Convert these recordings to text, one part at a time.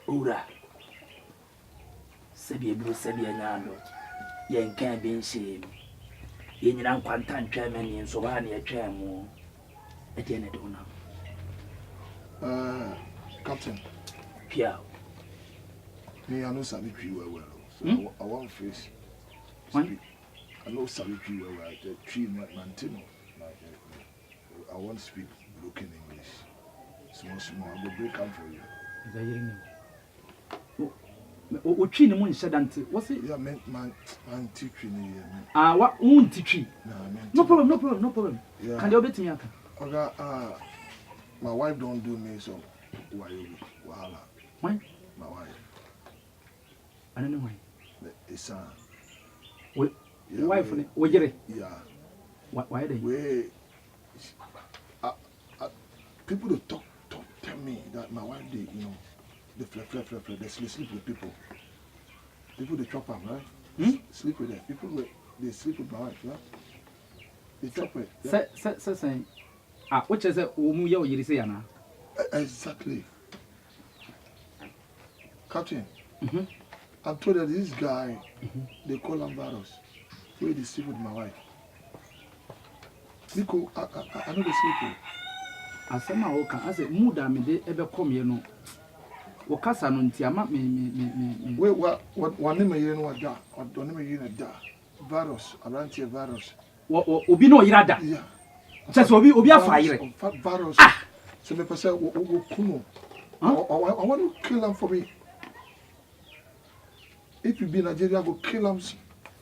Ura. Sebi Bruce Sebi Nando. Yen can be shame. Yen Quantan chairman in Sovania chairmo. At the end of Captain. Pia. Me, I know Savitri well. So I want face. I know Savitri well. The tree Mantino. I want to speak broken English. So I will break out for you. Is that you? What tree the moon said until what's it? Yeah, man, teaching. What won't teach? No problem. Yeah. Can you bet me? Okay, my wife don't do me so. Why? Why? My wife. I don't know why. It's wife for it. Yeah. Why they? People don't talk tell me that my wife they they they sleep with people. People they chop them, right? Sleep with them. People they sleep with my wife, yeah? They chop it. Say. Which is a woman you say now? Exactly. Captain. I'm told that this guy they call him virus. Where they sleep with my wife. Because I know they sleep with. Asema woka ase muda me de ebe komye no wo kasa no ntia ma me we wa ne me yire no wada o ne me yire da virus arantie virus obi no yira da yeah just obi afa yire virus so me pese wo kuno I want to kill him for me. If you be in Nigeria go kill him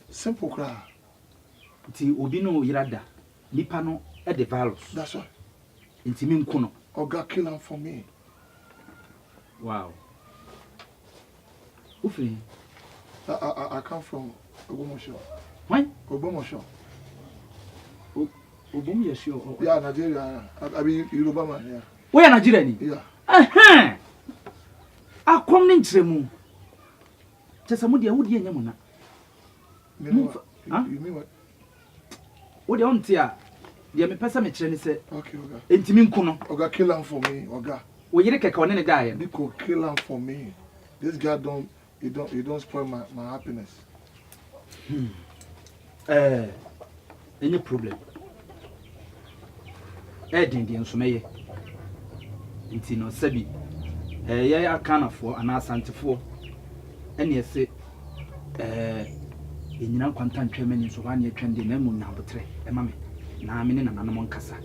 simple cry ti obi no yira da nipa no e the virus that's why intimi nkono oga kill him for me. Wow. Ufri. I come from Ogbomoso. Why? Ogbomoso. Ogbomoso. Yeah, Nigeria. I be Yoruba man, yeah. Where Nigeria ni? Yeah. Akom ni ntremu. Chesa mu dia wodi enyam na. You mean what? Wodi ontia. Dia me pesa me kire ni se. Okay, oga. Entimi nkono. Oga kill him for me, oga. We yire keka one ne guy. Because kill him for me. This guy don't spoil my happiness. Any problem? Din nso meye. Nti no sabi. Ye akanafo ana asantefo. Ene ese enyina kwanta ntwemani nso ba ne atwende na mu nyabotre ema me. Na me ne nananom nkasa.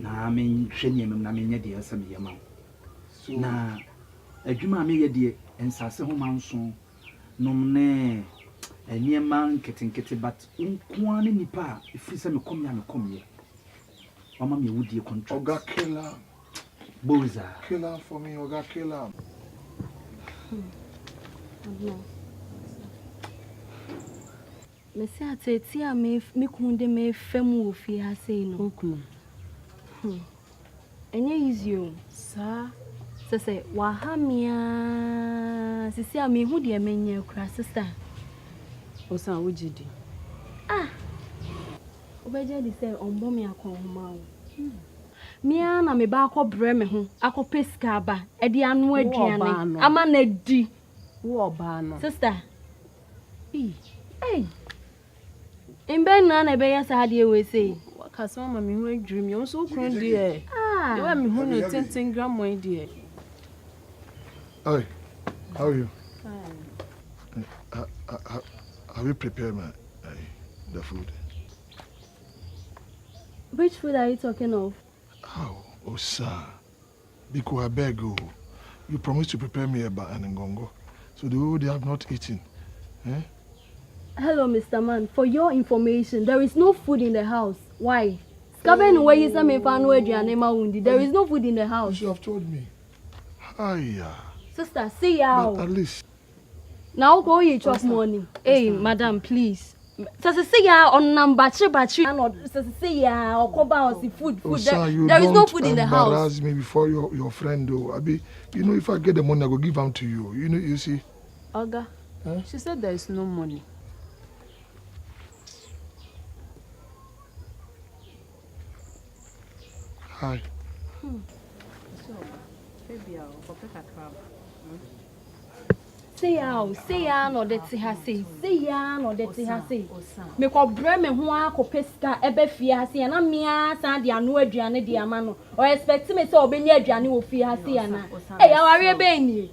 Na me nhwe ne emem na me nya de asam yema. So na adwuma me ye de ensase ho manso nom ne eniema nketenkete but nkoa ne nipa ifiri se me komye mama me wudi contract oga killer boza killer for me oga killer me se ateti a me kunde me fam wo fi ha sei no okunu enye easy o sa sese wa hamia sisi a me hu de menye kra sister osan wujidi obeje di se ombo me akonhoma o mia na me ba akọbre me ho akọpeska ba e di anu aduane ama na di wo oba no sister Imbe na be ya sa de we say wakasa mama me hu adwiri me so kron de e de wa me hu no 10 gram mo de e. Hi, how are you? Have you prepared the food? Which food are you talking of? Oh, sir. Because I beg you, you promised to prepare me a ngongo. So the way they have not eaten. Eh? Hello, Mr. Man. For your information, there is no food in the house. Why? There is no food in the house. You should have told me. Hiya. Sister, see how. At least. Now go eat chop money. Hey, madam, please. Sister, see ya on number battery. Sister, see ya or cover food. Sir, there is no food in the house. Embarrass me before your friend though. Abi, you know, if I get the money, I go give them to you. You know, you see. Oga, she said there is no money. Hi. So, baby, I'll go pick a crab. Say ya no de ti ha say. Say ya no de ti ha say. Me ko bre me ho akopesika ebe fie ha say na mia san de anu aduane de ama no. O expect me say obenya aduane wo fie ha say na. Eh ya ware ebe ni.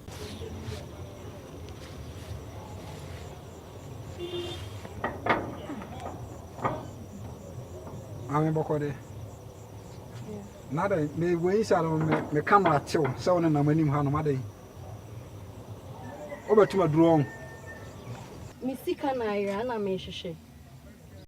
Ame bokode. Nada, me we inshallah me camera chill. So na manim ha no made. Obatuma drone. Mi sika na ira na me hwehwe.